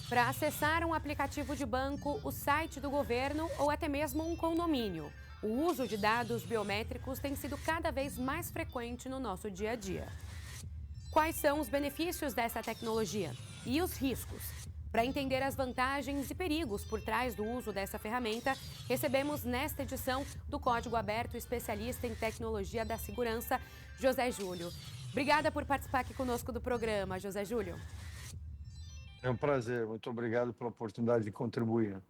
Para acessar um aplicativo de banco, o site do governo ou até mesmo um condomínio. O uso de dados biométricos tem sido cada vez mais frequente no nosso dia a dia. Quais são os benefícios dessa tecnologia e os riscos? Para entender as vantagens e perigos por trás do uso dessa ferramenta, recebemos nesta edição do Código Aberto o especialista em tecnologia da segurança, José Júlio. Obrigada por participar aqui conosco do programa, José Júlio. É um prazer, muito obrigado pela oportunidade de contribuir.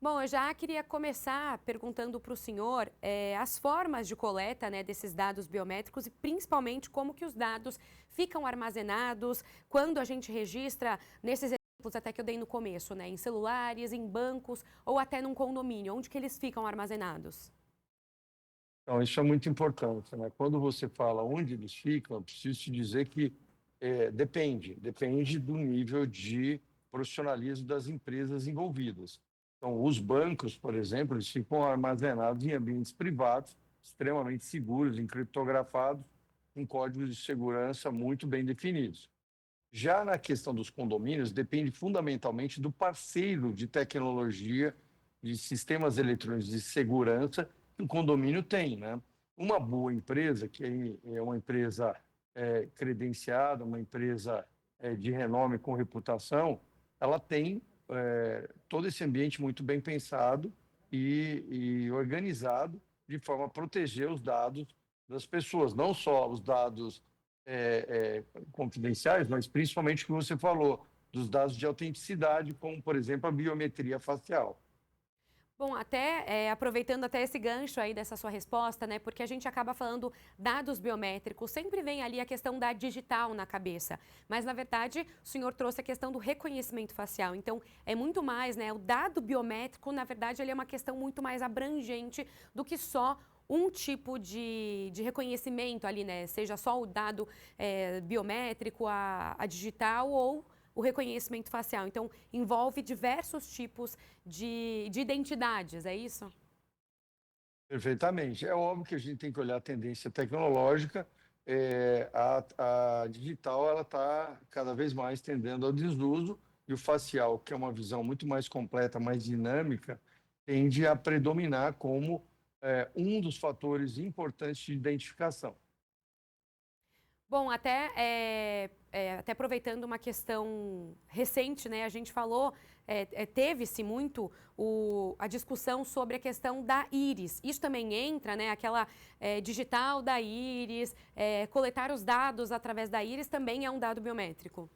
Bom, eu já queria começar perguntando para o senhor as formas de coleta, né, desses dados biométricos e principalmente como que os dados ficam armazenados quando a gente registra nesses exemplos até que eu dei no começo, né, em celulares, em bancos ou até num condomínio, onde que eles ficam armazenados? Então, isso é muito importante, né? Quando você fala onde eles ficam, eu preciso te dizer que depende do nível de profissionalismo das empresas envolvidas. Então, os bancos, por exemplo, eles ficam armazenados em ambientes privados, extremamente seguros, encriptografados, com códigos de segurança muito bem definidos. Já na questão dos condomínios, depende fundamentalmente do parceiro de tecnologia, de sistemas eletrônicos de segurança que o condomínio tem, né? Uma boa empresa, que é uma empresa credenciada, uma empresa de renome com reputação, ela tem todo esse ambiente muito bem pensado e organizado de forma a proteger os dados das pessoas, não só os dados confidenciais, mas principalmente o que você falou, dos dados de autenticidade, como, por exemplo, a biometria facial. Bom, até aproveitando até esse gancho aí dessa sua resposta, né? Porque a gente acaba falando dados biométricos, sempre vem ali a questão da digital na cabeça. Mas na verdade, o senhor trouxe a questão do reconhecimento facial. Então, é muito mais, né? O dado biométrico, na verdade, ele é uma questão muito mais abrangente do que só um tipo de reconhecimento ali, né? Seja só o dado biométrico, a digital ou o reconhecimento facial. Então, envolve diversos tipos de identidades, é isso? Perfeitamente. É óbvio que a gente tem que olhar a tendência tecnológica. A digital ela está cada vez mais tendendo ao desuso e o facial, que é uma visão muito mais completa, mais dinâmica, tende a predominar como um dos fatores importantes de identificação. Bom, até aproveitando uma questão recente, né? A gente falou, teve-se muito a discussão sobre a questão da íris. Isso também entra, né? Aquela digital da íris, coletar os dados através da íris também é um dado biométrico.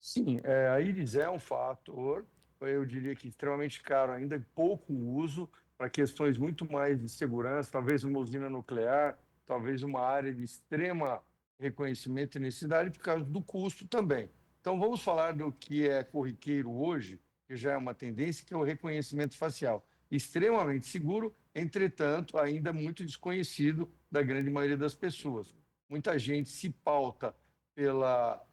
Sim, a íris é um fator, eu diria que extremamente caro ainda, e pouco uso para questões muito mais de segurança, talvez uma usina nuclear, talvez uma área de extrema reconhecimento e necessidade por causa do custo também. Então, vamos falar do que é corriqueiro hoje, que já é uma tendência, que é o reconhecimento facial. Extremamente seguro, entretanto, ainda muito desconhecido da grande maioria das pessoas. Muita gente se pauta pela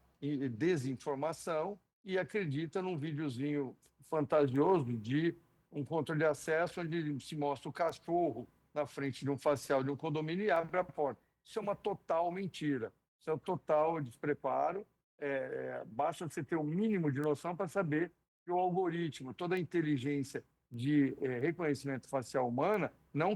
desinformação e acredita num videozinho fantasioso de um controle de acesso onde se mostra o cachorro na frente de um facial de um condomínio e abre a porta. Isso é uma total mentira. Isso é um total despreparo. Basta você ter o mínimo de noção para saber que o algoritmo, toda a inteligência de reconhecimento facial humana não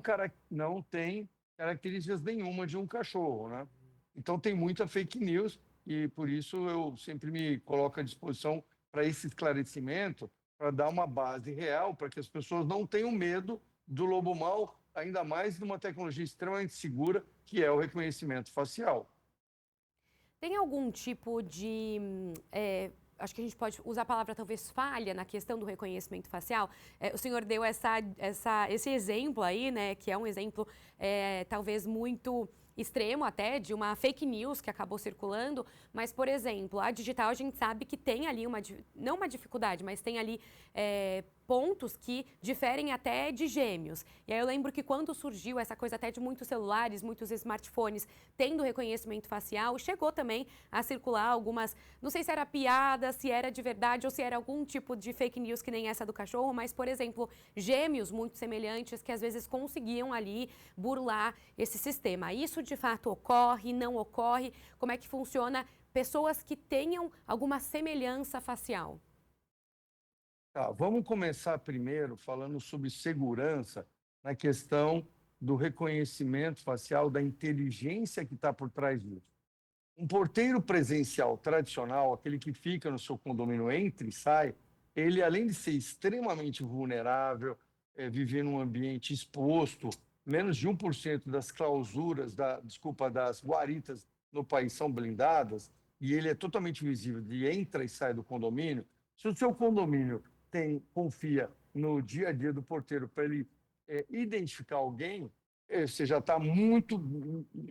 tem características nenhuma de um cachorro, né? Então tem muita fake news e por isso eu sempre me coloco à disposição para esse esclarecimento, para dar uma base real, para que as pessoas não tenham medo do lobo mau, ainda mais numa tecnologia extremamente segura, que é o reconhecimento facial. Tem algum tipo acho que a gente pode usar a palavra talvez falha na questão do reconhecimento facial? O senhor deu esse exemplo aí, né, que é um exemplo talvez muito extremo até, de uma fake news que acabou circulando, mas, por exemplo, a digital a gente sabe que tem ali não uma dificuldade, mas tem ali pontos que diferem até de gêmeos. E aí eu lembro que quando surgiu essa coisa até de muitos celulares, muitos smartphones tendo reconhecimento facial, chegou também a circular algumas, não sei se era piada, se era de verdade ou se era algum tipo de fake news que nem essa do cachorro, mas, por exemplo, gêmeos muito semelhantes que às vezes conseguiam ali burlar esse sistema. Isso de fato ocorre, não ocorre? Como é que funciona pessoas que tenham alguma semelhança facial? Tá, vamos começar primeiro falando sobre segurança na questão do reconhecimento facial, da inteligência que está por trás disso. Um porteiro presencial tradicional, aquele que fica no seu condomínio, entra e sai, ele, além de ser extremamente vulnerável, viver num ambiente exposto, menos de 1% das clausuras, desculpa, das guaritas no país são blindadas, e ele é totalmente visível, de entra e sai do condomínio. Se o seu condomínio confia no dia a dia do porteiro para ele identificar alguém, você já está muito,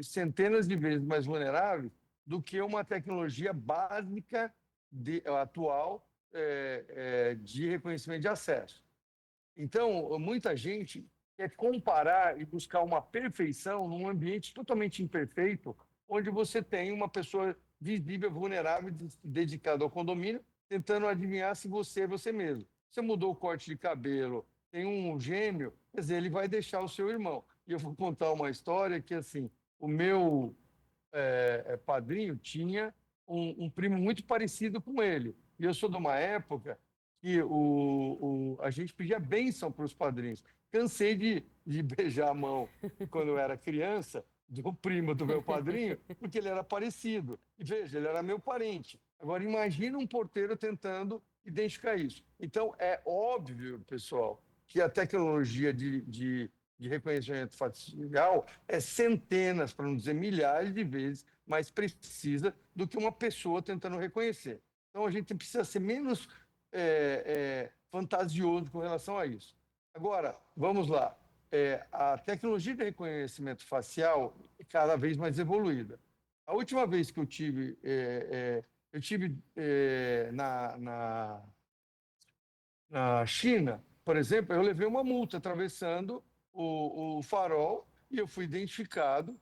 centenas de vezes mais vulnerável do que uma tecnologia básica atual de reconhecimento de acesso. Então, muita gente quer comparar e buscar uma perfeição num ambiente totalmente imperfeito, onde você tem uma pessoa visível, vulnerável, dedicada ao condomínio, tentando adivinhar se você é você mesmo. Você mudou o corte de cabelo, tem um gêmeo, quer dizer, ele vai deixar o seu irmão. E eu vou contar uma história que, assim, o meu padrinho tinha um primo muito parecido com ele. E eu sou de uma época que a gente pedia bênção para os padrinhos. Cansei de beijar a mão quando eu era criança do primo do meu padrinho, porque ele era parecido. E veja, ele era meu parente. Agora, imagina um porteiro tentando identificar isso. Então, é óbvio, pessoal, que a tecnologia de reconhecimento facial é centenas, para não dizer milhares de vezes mais precisa do que uma pessoa tentando reconhecer. Então, a gente precisa ser menos fantasioso com relação a isso. Agora, vamos lá. A tecnologia de reconhecimento facial é cada vez mais evoluída. A última vez que eu tive na China, por exemplo, eu levei uma multa atravessando o farol e eu fui identificado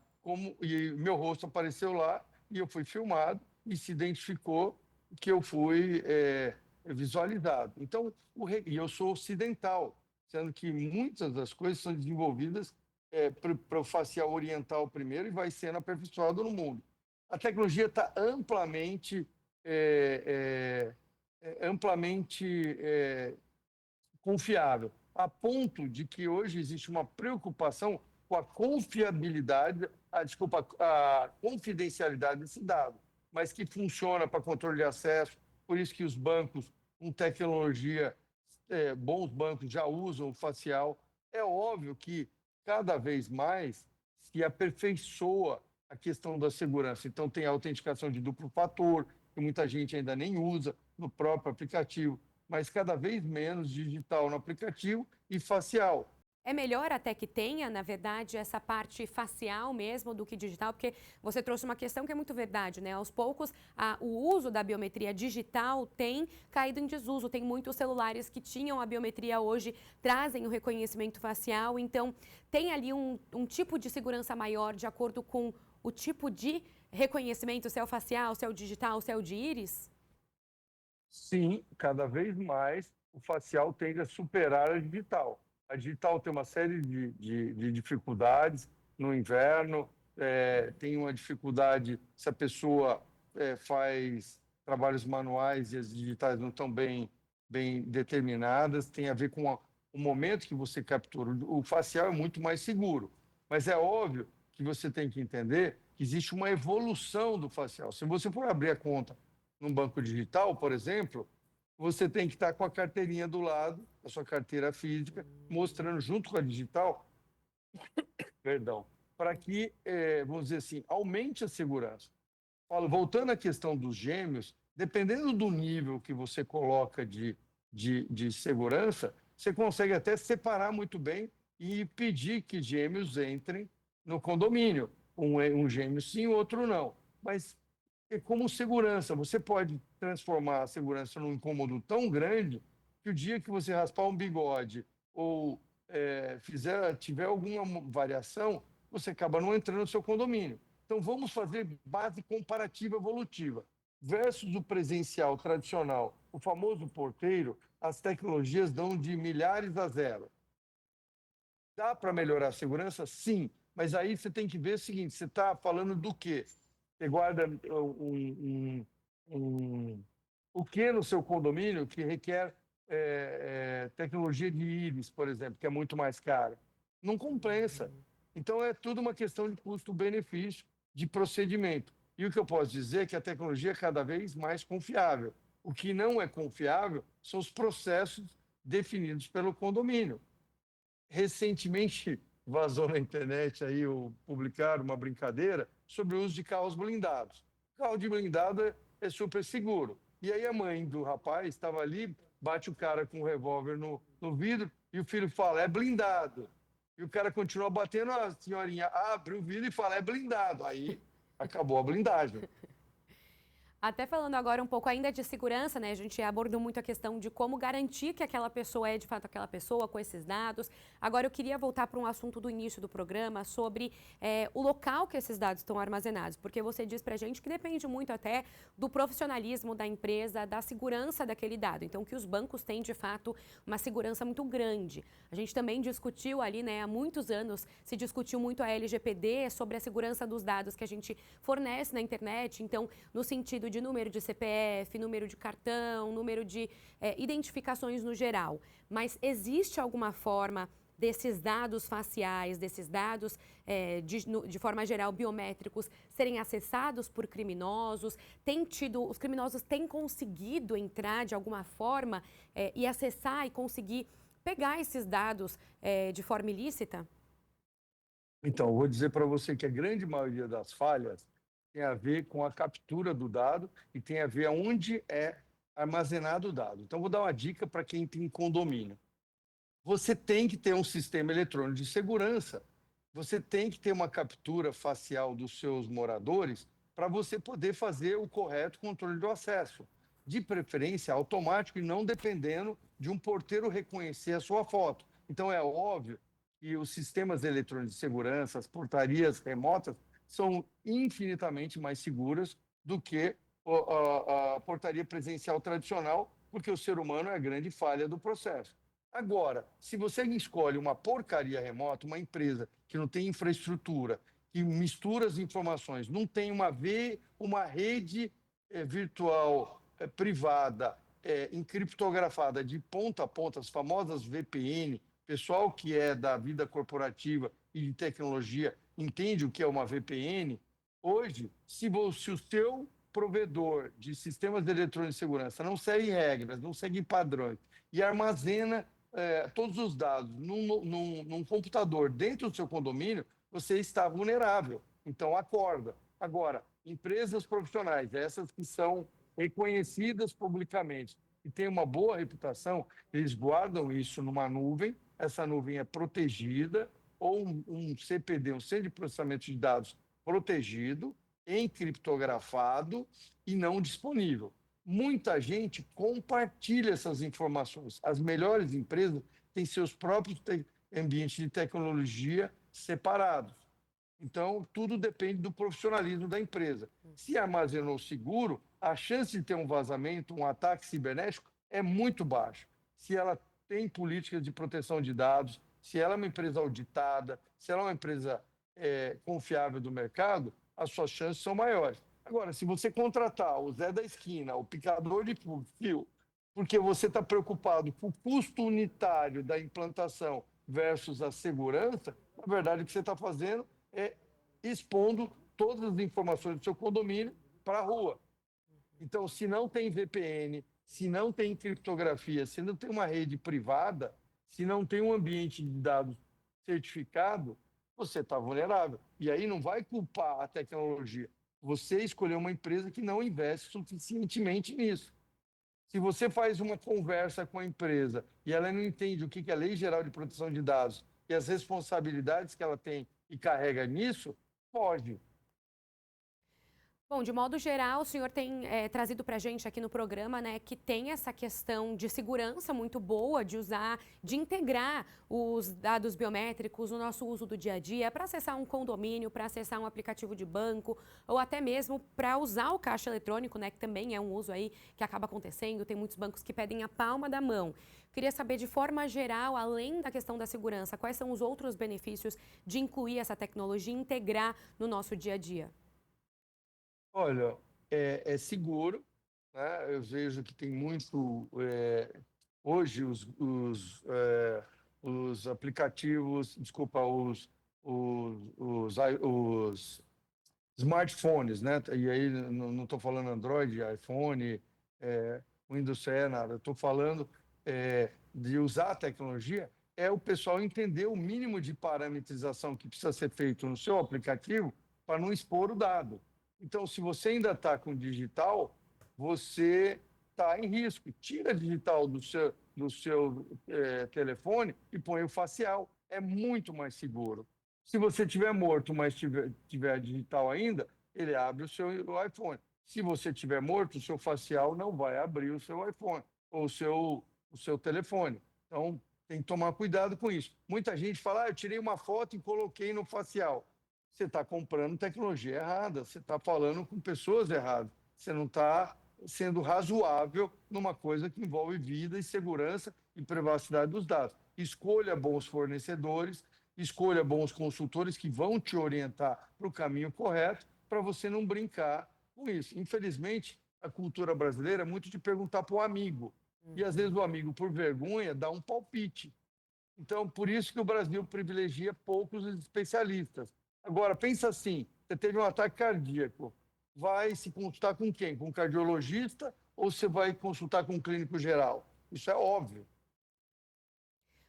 e meu rosto apareceu lá e eu fui filmado e se identificou que eu fui visualizado. Então, e eu sou ocidental, sendo que muitas das coisas são desenvolvidas para o facial oriental primeiro e vai sendo aperfeiçoado no mundo. A tecnologia está amplamente confiável, a ponto de que hoje existe uma preocupação com a confiabilidade, a confidencialidade desse dado, mas que funciona para controle de acesso, por isso que os bancos com tecnologia, bons bancos já usam o facial. É óbvio que cada vez mais se aperfeiçoa a questão da segurança. Então, tem a autenticação de duplo fator, que muita gente ainda nem usa no próprio aplicativo, mas cada vez menos digital no aplicativo e facial. É melhor até que tenha, na verdade, essa parte facial mesmo do que digital, porque você trouxe uma questão que é muito verdade, né? Aos poucos, o uso da biometria digital tem caído em desuso. Tem muitos celulares que tinham a biometria hoje, trazem o reconhecimento facial. Então, tem ali um tipo de segurança maior de acordo com o tipo de reconhecimento, se é o facial, se é o digital, se é o de íris? Sim, cada vez mais o facial tende a superar a digital. A digital tem uma série de dificuldades no inverno, tem uma dificuldade se a pessoa faz trabalhos manuais e as digitais não estão bem determinadas, tem a ver com o momento que você captura. O facial é muito mais seguro, mas é óbvio que você tem que entender que existe uma evolução do facial. Se você for abrir a conta num banco digital, por exemplo, você tem que estar com a carteirinha do lado, a sua carteira física, mostrando junto com a digital, perdão, para que, vamos dizer assim, aumente a segurança. Voltando à questão dos gêmeos, dependendo do nível que você coloca de segurança, você consegue até separar muito bem e pedir que gêmeos entrem no condomínio. Um gêmeo sim, outro não. Mas como segurança, você pode transformar a segurança num incômodo tão grande que o dia que você raspar um bigode ou tiver alguma variação, você acaba não entrando no seu condomínio. Então, vamos fazer base comparativa evolutiva. Versus o presencial tradicional, o famoso porteiro, as tecnologias dão de milhares a zero. Dá para melhorar a segurança? Sim, mas aí você tem que ver o seguinte, você está falando do quê? Você guarda o que no seu condomínio que requer tecnologia de íris, por exemplo, que é muito mais cara. Não compensa. Então, é tudo uma questão de custo-benefício, de procedimento. E o que eu posso dizer é que a tecnologia é cada vez mais confiável. O que não é confiável são os processos definidos pelo condomínio. Recentemente, vazou na internet aí, publicaram uma brincadeira sobre o uso de carros blindados. Carro de blindado é super seguro. E aí a mãe do rapaz estava ali, bate o cara com um revólver no vidro e o filho fala, é blindado. E o cara continua batendo, a senhorinha abre o vidro e fala, é blindado. Aí acabou a blindagem. Até falando agora um pouco ainda de segurança, né? A gente abordou muito a questão de como garantir que aquela pessoa é de fato aquela pessoa com esses dados. Agora eu queria voltar para um assunto do início do programa sobre o local que esses dados estão armazenados, porque você diz para a gente que depende muito até do profissionalismo da empresa, da segurança daquele dado. Então que os bancos têm de fato uma segurança muito grande. A gente também discutiu ali, né? Há muitos anos se discutiu muito a LGPD sobre a segurança dos dados que a gente fornece na internet. Então no sentido de número de CPF, número de cartão, número de identificações no geral. Mas existe alguma forma desses dados faciais, desses dados de forma geral biométricos serem acessados por criminosos? Os criminosos têm conseguido entrar de alguma forma e acessar e conseguir pegar esses dados de forma ilícita? Então, eu vou dizer para você que a grande maioria das falhas tem a ver com a captura do dado e tem a ver onde é armazenado o dado. Então, vou dar uma dica para quem tem condomínio. Você tem que ter um sistema eletrônico de segurança. Você tem que ter uma captura facial dos seus moradores para você poder fazer o correto controle do acesso. De preferência automático e não dependendo de um porteiro reconhecer a sua foto. Então, é óbvio que os sistemas eletrônicos de segurança, as portarias remotas, são infinitamente mais seguras do que a portaria presencial tradicional, porque o ser humano é a grande falha do processo. Agora, se você escolhe uma porcaria remota, uma empresa que não tem infraestrutura, que mistura as informações, não tem uma rede virtual privada encriptografada de ponta a ponta, as famosas VPN, pessoal que é da vida corporativa e de tecnologia entende o que é uma VPN. Hoje, se o seu provedor de sistemas de eletrônica de segurança não segue regras, não segue padrões e armazena todos os dados num computador dentro do seu condomínio, você está vulnerável. Então, acorda. Agora, empresas profissionais, essas que são reconhecidas publicamente e têm uma boa reputação, eles guardam isso numa nuvem, essa nuvem é protegida, ou um CPD, um Centro de Processamento de Dados protegido, encriptografado e não disponível. Muita gente compartilha essas informações. As melhores empresas têm seus próprios ambientes de tecnologia separados. Então, tudo depende do profissionalismo da empresa. Se armazenou seguro, a chance de ter um vazamento, um ataque cibernético é muito baixa. Se ela tem políticas de proteção de dados, se ela é uma empresa auditada, se ela é uma empresa confiável do mercado, as suas chances são maiores. Agora, se você contratar o Zé da esquina, o picador de fio, porque você está preocupado com o custo unitário da implantação versus a segurança, na verdade, o que você está fazendo é expondo todas as informações do seu condomínio para a rua. Então, se não tem VPN, se não tem criptografia, se não tem uma rede privada, se não tem um ambiente de dados certificado, você está vulnerável. E aí não vai culpar a tecnologia. Você escolheu uma empresa que não investe suficientemente nisso. Se você faz uma conversa com a empresa e ela não entende o que é a Lei Geral de Proteção de Dados e as responsabilidades que ela tem e carrega nisso, pode. Bom, de modo geral, o senhor tem trazido para a gente aqui no programa, né, que tem essa questão de segurança muito boa, de usar, de integrar os dados biométricos no nosso uso do dia a dia, para acessar um condomínio, para acessar um aplicativo de banco, ou até mesmo para usar o caixa eletrônico, né, que também é um uso aí que acaba acontecendo, tem muitos bancos que pedem a palma da mão. Queria saber, de forma geral, além da questão da segurança, quais são os outros benefícios de incluir essa tecnologia e integrar no nosso dia a dia? Olha, é seguro, né? Eu vejo que tem muito Hoje, os aplicativos, desculpa, os smartphones, né? E aí não estou falando Android, iPhone, Windows CE, nada. Estou falando de usar a tecnologia, é o pessoal entender o mínimo de parametrização que precisa ser feito no seu aplicativo para não expor o dado. Então, se você ainda está com digital, você está em risco. Tira digital do seu telefone e põe o facial. É muito mais seguro. Se você tiver morto, mas tiver digital ainda, ele abre o iPhone. Se você tiver morto, o seu facial não vai abrir o seu iPhone ou o seu telefone. Então, tem que tomar cuidado com isso. Muita gente fala, eu tirei uma foto e coloquei no facial. Você está comprando tecnologia errada, você está falando com pessoas erradas, você não está sendo razoável numa coisa que envolve vida e segurança e privacidade dos dados. Escolha bons fornecedores, escolha bons consultores que vão te orientar para o caminho correto para você não brincar com isso. Infelizmente, a cultura brasileira é muito de perguntar para o amigo. E às vezes o amigo, por vergonha, dá um palpite. Então, por isso que o Brasil privilegia poucos especialistas. Agora, pensa assim, você teve um ataque cardíaco, vai se consultar com quem? Com um cardiologista ou você vai consultar com um clínico geral? Isso é óbvio.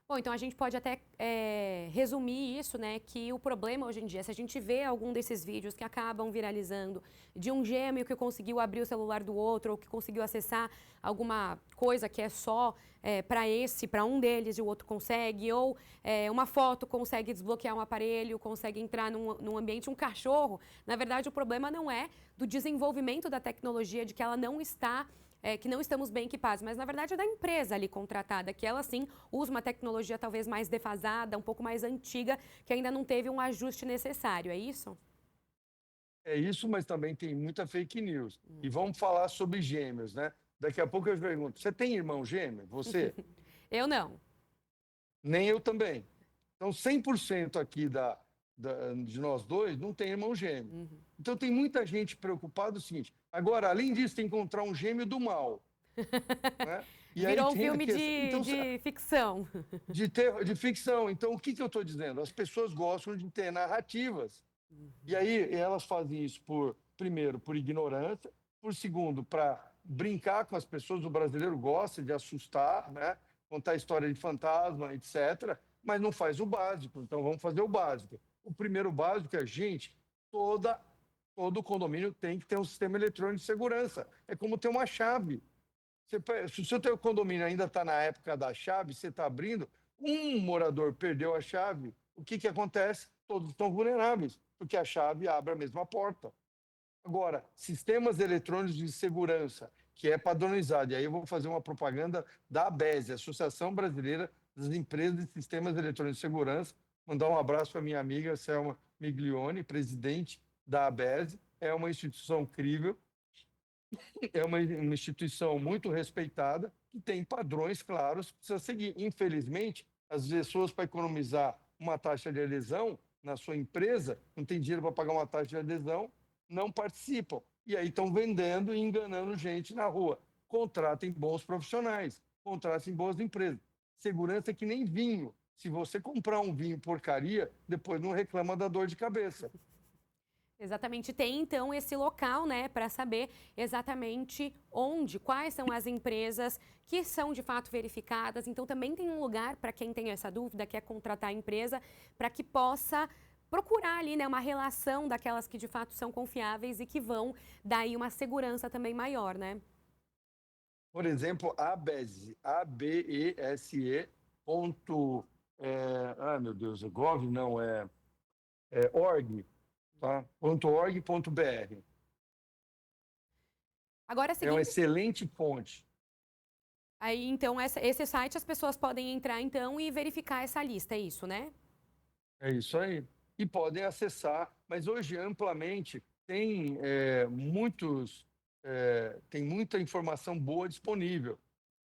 Bom, então a gente pode até resumir isso, né? Que o problema hoje em dia, se a gente vê algum desses vídeos que acabam viralizando de um gêmeo que conseguiu abrir o celular do outro ou que conseguiu acessar alguma coisa que é só para um deles e o outro consegue, ou uma foto consegue desbloquear um aparelho, consegue entrar num ambiente, um cachorro. Na verdade, o problema não é do desenvolvimento da tecnologia, de que ela não está que não estamos bem equipados, mas na verdade é da empresa ali contratada, que ela sim usa uma tecnologia talvez mais defasada, um pouco mais antiga, que ainda não teve um ajuste necessário, é isso? É isso, mas também tem muita fake news. E vamos falar sobre gêmeos, né? Daqui a pouco eu pergunto, você tem irmão gêmeo? Você? Eu não. Nem eu também. Então, 100% aqui de nós dois não tem irmão gêmeo. Então, tem muita gente preocupada o seguinte. Agora, além disso, tem que encontrar um gêmeo do mal. Né? E aí Virou um tem a filme questão. Então, de ficção. de ficção. Então, o que eu estou dizendo? As pessoas gostam de ter narrativas. E aí elas fazem isso primeiro, por ignorância, por segundo, para brincar com as pessoas. O brasileiro gosta de assustar, né? Contar história de fantasma, etc., mas não faz o básico. Então vamos fazer o básico. O primeiro básico é, gente, todo condomínio tem que ter um sistema eletrônico de segurança. É como ter uma chave. Se o seu teu condomínio ainda está na época da chave, você está abrindo, um morador perdeu a chave, o que acontece? Todos estão vulneráveis, porque a chave abre a mesma porta. Agora, sistemas eletrônicos de segurança, que é padronizado, e aí eu vou fazer uma propaganda da ABESE, Associação Brasileira das Empresas de Sistemas Eletrônicos de Segurança, mandar um abraço para minha amiga Selma Miglione, presidente da ABESE, é uma instituição incrível, é uma instituição muito respeitada, que tem padrões claros que precisa seguir. Infelizmente, as pessoas, para economizar uma taxa de adesão na sua empresa, não tem dinheiro para pagar uma taxa de adesão, não participam. E aí estão vendendo e enganando gente na rua. Contratem bons profissionais, contratem boas empresas. Segurança é que nem vinho. Se você comprar um vinho porcaria, depois não reclama da dor de cabeça. Exatamente, tem então esse local, né, para saber exatamente onde, quais são as empresas que são de fato verificadas. Então também tem um lugar para quem tem essa dúvida, quer contratar a empresa, para que possa procurar ali, né, uma relação daquelas que de fato são confiáveis e que vão dar aí uma segurança também maior, né? Por exemplo, a ABESE, ABESE, ponto, meu Deus, é gov? Não, é org, tá? .org.br. Agora É uma seguindo, excelente fonte. aí então esse site as pessoas podem entrar então e verificar essa lista, é isso, né? É isso aí. E podem acessar, mas hoje amplamente tem muita informação boa disponível.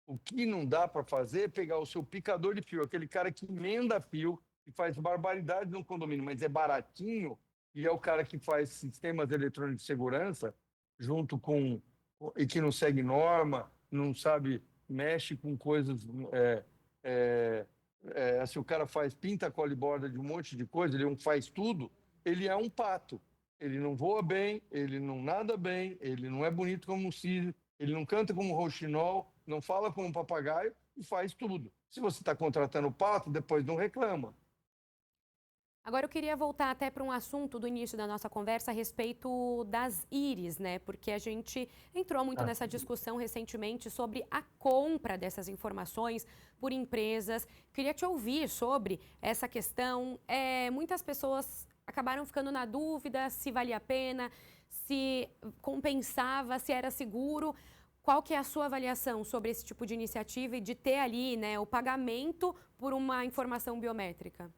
O que não dá para fazer é pegar o seu picador de fio, aquele cara que emenda fio, que faz barbaridade no condomínio, mas é baratinho, e é o cara que faz sistemas eletrônicos de segurança, junto com. E que não segue norma, não sabe mexe com coisas. Se o cara pinta, cola e borda de um monte de coisa, ele não faz tudo, ele é um pato. Ele não voa bem, ele não nada bem, ele não é bonito como um cisne, ele não canta como um rouxinol, não fala como um papagaio e faz tudo. Se você está contratando o pato, depois não reclama. Agora eu queria voltar até para um assunto do início da nossa conversa a respeito das íris, né? Porque a gente entrou muito Ah, nessa discussão recentemente sobre a compra dessas informações por empresas. Queria te ouvir sobre essa questão. Muitas pessoas acabaram ficando na dúvida se valia a pena, se compensava, se era seguro. Qual que é a sua avaliação sobre esse tipo de iniciativa e de ter ali, né, o pagamento por uma informação biométrica?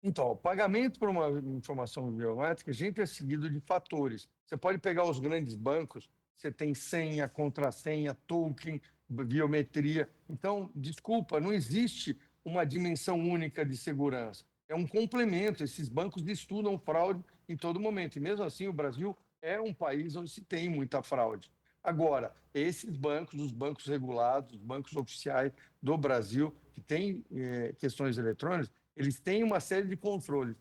Então, o pagamento por uma informação biométrica sempre é seguido de fatores. Você pode pegar os grandes bancos, você tem senha, contrassenha, token, biometria. Então, desculpa, não existe uma dimensão única de segurança. É um complemento. Esses bancos estudam fraude em todo momento. E mesmo assim, o Brasil é um país onde se tem muita fraude. Agora, esses bancos, os bancos regulados, os bancos oficiais do Brasil, que têm questões eletrônicas, eles têm uma série de controles.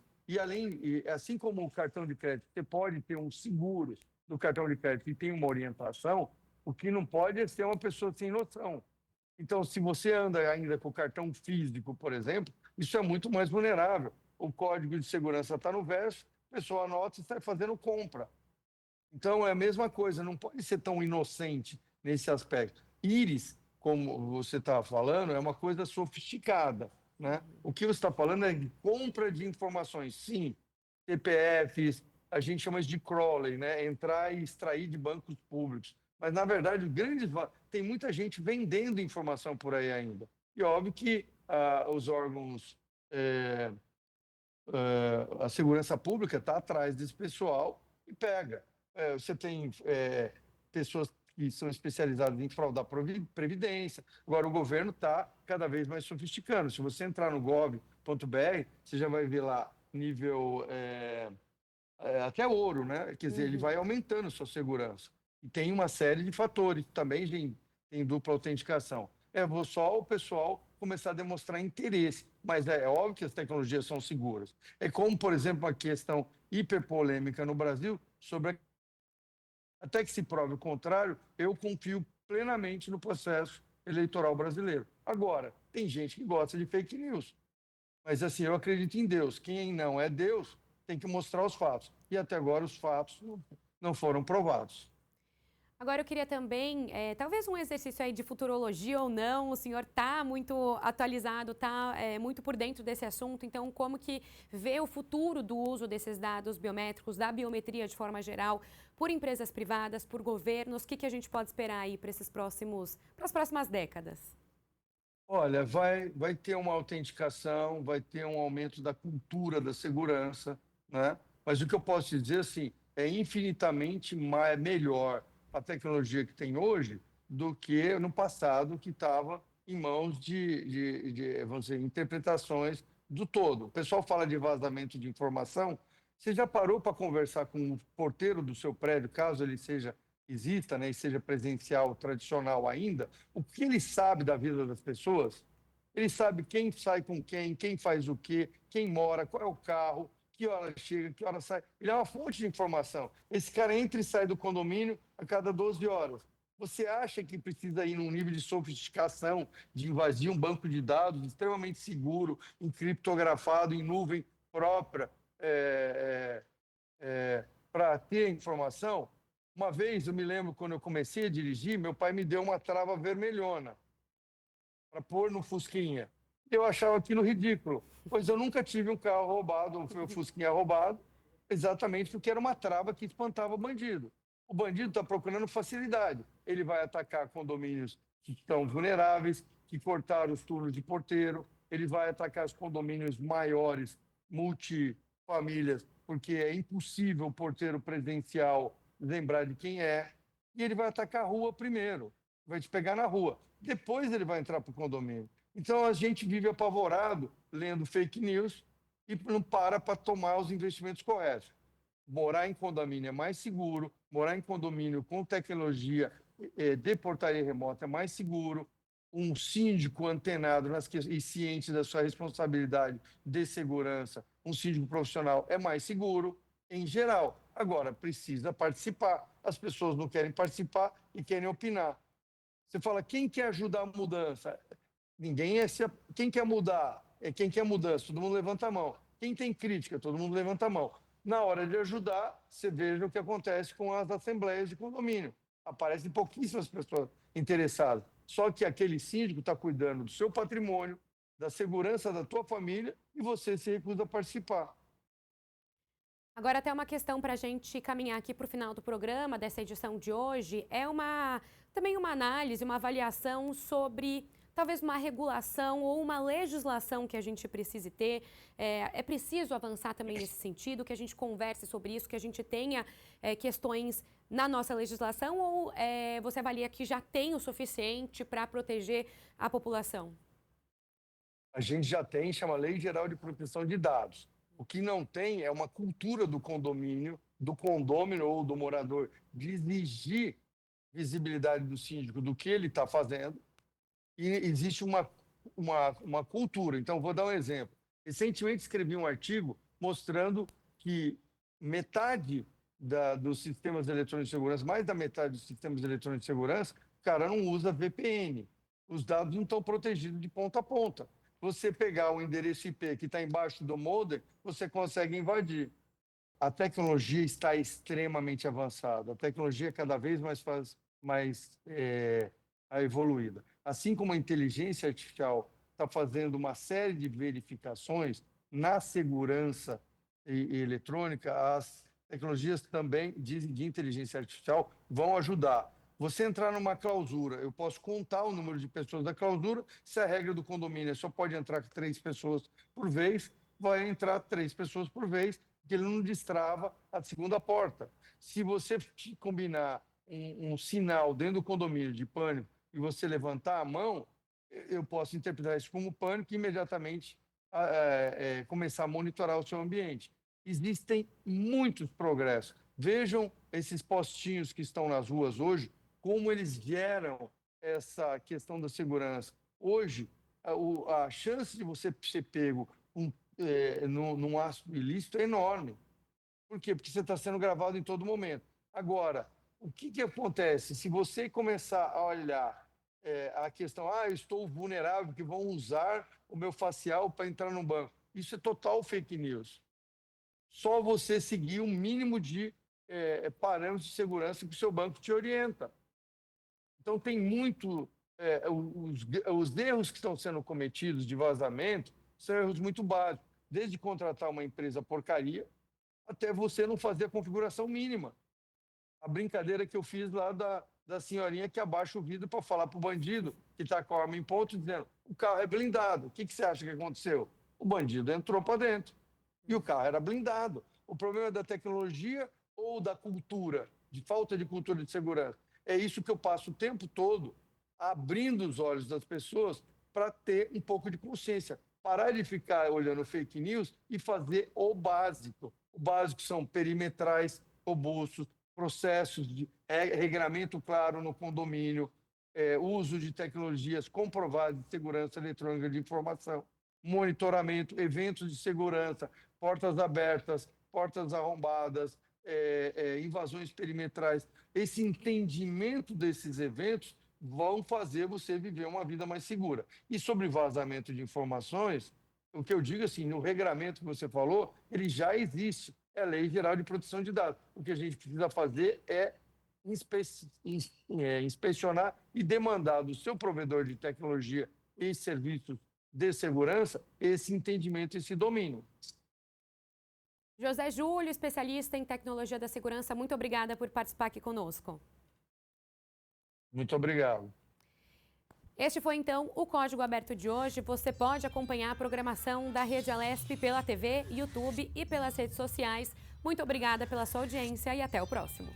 Assim como o cartão de crédito, você pode ter um seguro do cartão de crédito e tem uma orientação, o que não pode é ser uma pessoa sem noção. Então, se você anda ainda com o cartão físico, por exemplo, isso é muito mais vulnerável. O código de segurança está no verso, a pessoa anota e está fazendo compra. Então, é a mesma coisa, não pode ser tão inocente nesse aspecto. Íris, como você está falando, é uma coisa sofisticada, né? O que você está falando é de compra de informações. Sim, CPFs, a gente chama isso de crawling, né? Entrar e extrair de bancos públicos. Mas, na verdade, tem muita gente vendendo informação por aí ainda. E óbvio que os órgãos, a segurança pública está atrás desse pessoal e pega. Você tem pessoas que são especializadas em fraudar previdência. Agora, o governo está cada vez mais sofisticando. Se você entrar no gov.br, você já vai ver lá nível até ouro, né? Quer dizer, ele vai aumentando sua segurança. E tem uma série de fatores também, gente, tem dupla autenticação. Só o pessoal começar a demonstrar interesse, mas é óbvio que as tecnologias são seguras. É como, por exemplo, uma questão hiperpolêmica no Brasil sobre até que se prove o contrário, eu confio plenamente no processo eleitoral brasileiro. Agora, tem gente que gosta de fake news. Mas assim, eu acredito em Deus. Quem não é Deus tem que mostrar os fatos. E até agora os fatos não foram provados. Agora eu queria também, talvez um exercício aí de futurologia ou não, o senhor está muito atualizado, está muito por dentro desse assunto, então como que vê o futuro do uso desses dados biométricos, da biometria de forma geral, por empresas privadas, por governos, o que a gente pode esperar aí para as próximas décadas? Olha, vai ter uma autenticação, vai ter um aumento da cultura da segurança, né? Mas o que eu posso te dizer, assim, é infinitamente melhor a tecnologia que tem hoje do que no passado, que estava em mãos vamos dizer, interpretações do todo. O pessoal fala de vazamento de informação. Você já parou para conversar com o porteiro do seu prédio, caso ele exista, né, e seja presencial, tradicional ainda? O que ele sabe da vida das pessoas? Ele sabe quem sai com quem faz o quê, quem mora, qual é o carro, que hora chega, que hora sai. Ele é uma fonte de informação. Esse cara entra e sai do condomínio a cada 12 horas. Você acha que precisa ir num nível de sofisticação, de invadir um banco de dados extremamente seguro, encriptografado, em nuvem própria, para ter informação? Uma vez, eu me lembro, quando eu comecei a dirigir, meu pai me deu uma trava vermelhona para pôr no Fusquinha. Eu achava aquilo ridículo, pois eu nunca tive um carro roubado, um Fusquinha roubado, exatamente porque era uma trava que espantava o bandido. O bandido está procurando facilidade. Ele vai atacar condomínios que estão vulneráveis, que cortaram os turnos de porteiro, ele vai atacar os condomínios maiores, multifamílias, porque é impossível o porteiro presencial lembrar de quem é, e ele vai atacar a rua primeiro, vai te pegar na rua. Depois ele vai entrar para o condomínio. Então a gente vive apavorado lendo fake news e não para tomar os investimentos corretos. Morar em condomínio é mais seguro, morar em condomínio com tecnologia de portaria remota é mais seguro, um síndico antenado e ciente da sua responsabilidade de segurança, um síndico profissional é mais seguro, em geral. Agora, precisa participar. As pessoas não querem participar e querem opinar. Você fala, quem quer ajudar a mudança? Ninguém é. Quem quer mudar? Quem quer mudança? Todo mundo levanta a mão. Quem tem crítica? Todo mundo levanta a mão. Na hora de ajudar, você veja o que acontece com as assembleias de condomínio. Aparecem pouquíssimas pessoas interessadas. Só que aquele síndico está cuidando do seu patrimônio, da segurança da tua família e você se recusa a participar. Agora, até uma questão para a gente caminhar aqui para o final do programa, dessa edição de hoje, é também uma análise, uma avaliação sobre talvez uma regulação ou uma legislação que a gente precise ter. É preciso avançar também nesse sentido, que a gente converse sobre isso, que a gente tenha questões na nossa legislação, ou você avalia que já tem o suficiente para proteger a população? A gente já tem, chama Lei Geral de Proteção de Dados. O que não tem é uma cultura do condomínio, do condômino ou do morador, de exigir visibilidade do síndico do que ele está fazendo. E existe uma cultura. Então, vou dar um exemplo. Recentemente escrevi um artigo mostrando que metade dos sistemas eletrônicos de segurança, mais da metade dos sistemas eletrônicos de segurança, o cara não usa VPN. Os dados não estão protegidos de ponta a ponta. Você pegar o endereço IP que está embaixo do modem, você consegue invadir. A tecnologia está extremamente avançada. A tecnologia é cada vez mais evoluída. Assim como a inteligência artificial está fazendo uma série de verificações na segurança eletrônica, as tecnologias também de inteligência artificial vão ajudar. Você entrar numa clausura, eu posso contar o número de pessoas da clausura, se a regra do condomínio só pode entrar 3 pessoas por vez, vai entrar 3 pessoas por vez, porque ele não destrava a segunda porta. Se você combinar um sinal dentro do condomínio de pânico e você levantar a mão, eu posso interpretar isso como pânico e imediatamente começar a monitorar o seu ambiente. Existem muitos progressos. Vejam esses postinhos que estão nas ruas hoje, como eles geram essa questão da segurança. Hoje, a chance de você ser pego num ato ilícito é enorme. Por quê? Porque você está sendo gravado em todo momento. Agora, o que acontece? Se você começar a olhar a questão, eu estou vulnerável, porque vão usar o meu facial para entrar no banco. Isso é total fake news. Só você seguir um mínimo de parâmetros de segurança que o seu banco te orienta. Então, tem muito... os erros que estão sendo cometidos de vazamento são erros muito básicos. Desde contratar uma empresa porcaria, até você não fazer a configuração mínima. A brincadeira que eu fiz lá da senhorinha que abaixa o vidro para falar para o bandido que está com a arma em ponto, dizendo, o carro é blindado. O que você acha que aconteceu? O bandido entrou para dentro e o carro era blindado. O problema é da tecnologia ou da cultura, de falta de cultura de segurança? É isso que eu passo o tempo todo abrindo os olhos das pessoas para ter um pouco de consciência. Parar de ficar olhando fake news e fazer o básico. O básico são perimetrais robustos, processos de regramento claro no condomínio, uso de tecnologias comprovadas de segurança eletrônica de informação, monitoramento, eventos de segurança, portas abertas, portas arrombadas, invasões perimetrais. Esse entendimento desses eventos vão fazer você viver uma vida mais segura. E sobre vazamento de informações, o que eu digo assim, no regramento que você falou, ele já existe, é a Lei Geral de Proteção de Dados. O que a gente precisa fazer é inspecionar e demandar do seu provedor de tecnologia e serviços de segurança esse entendimento, esse domínio. José Júlio, especialista em tecnologia da segurança, muito obrigada por participar aqui conosco. Muito obrigado. Este foi, então, o Código Aberto de hoje. Você pode acompanhar a programação da Rede Alesp pela TV, YouTube e pelas redes sociais. Muito obrigada pela sua audiência e até o próximo.